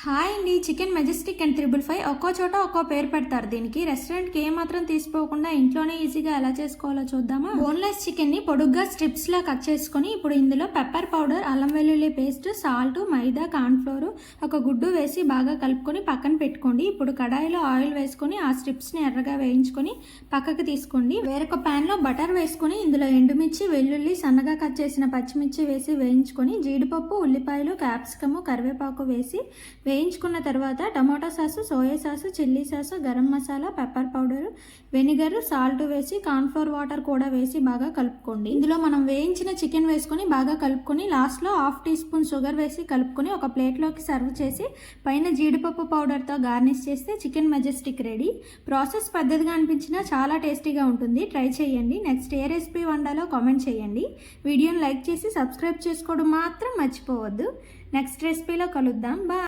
Hi అండి. Chicken Majestic and 555 ఒక్కో చోట ఒక్కో పేరు పెడతారు. దీనికి రెస్టారెంట్కి ఏమాత్రం తీసుకోకుండా ఇంట్లోనే ఈజీగా ఎలా చేసుకోవాలో చూద్దామా. బోన్లెస్ చికెన్ని పొడుగ్గా స్ట్రిప్స్లా కట్ చేసుకొని ఇప్పుడు ఇందులో పెప్పర్ పౌడర్, అల్లం వెల్లుల్లి పేస్ట్, సాల్ట్, మైదా, కార్న్ఫ్లోర్, ఒక గుడ్డు వేసి బాగా కలుపుకొని పక్కన పెట్టుకోండి. ఇప్పుడు కడాయిలో ఆయిల్ వేసుకొని ఆ స్ట్రిప్స్ని ఎర్రగా వేయించుకొని పక్కకు తీసుకోండి. వేరొక ప్యాన్లో బటర్ వేసుకొని ఇందులో ఎండుమిర్చి, వెల్లుల్లి, సన్నగా కట్ చేసిన పచ్చిమిర్చి వేసి వేయించుకొని జీడిపప్పు, ఉల్లిపాయలు, క్యాప్సికము, కరివేపాకు వేసి వేయించుకున్న తర్వాత tomato sauce, soya sauce, chilli sauce, garam masala, pepper powder, vinegar, salt వేసి కార్న్ఫ్లోర్ వాటర్ కూడా వేసి బాగా కలుపుకోండి. ఇందులో మనం వేయించిన చికెన్ వేసుకొని బాగా కలుపుకొని లాస్ట్లో 1/2 టీ స్పూన్ షుగర్ వేసి కలుపుకొని ఒక ప్లేట్లోకి సర్వ్ చేసి పైన జీడిపప్పు పౌడర్తో గార్నిష్ చేస్తే చికెన్ మెజెస్టిక్ రెడీ. ప్రాసెస్ పెద్దదిగా అనిపించినా చాలా టేస్టీగా ఉంటుంది. ట్రై చేయండి. నెక్స్ట్ ఏ రెసిపీ వండాలో కామెంట్ చేయండి. వీడియోని లైక్ చేసి సబ్స్క్రైబ్ చేసుకోవడం మాత్రం మర్చిపోవద్దు. నెక్స్ట్ రెసిపీలో కలుద్దాం. బాయ్.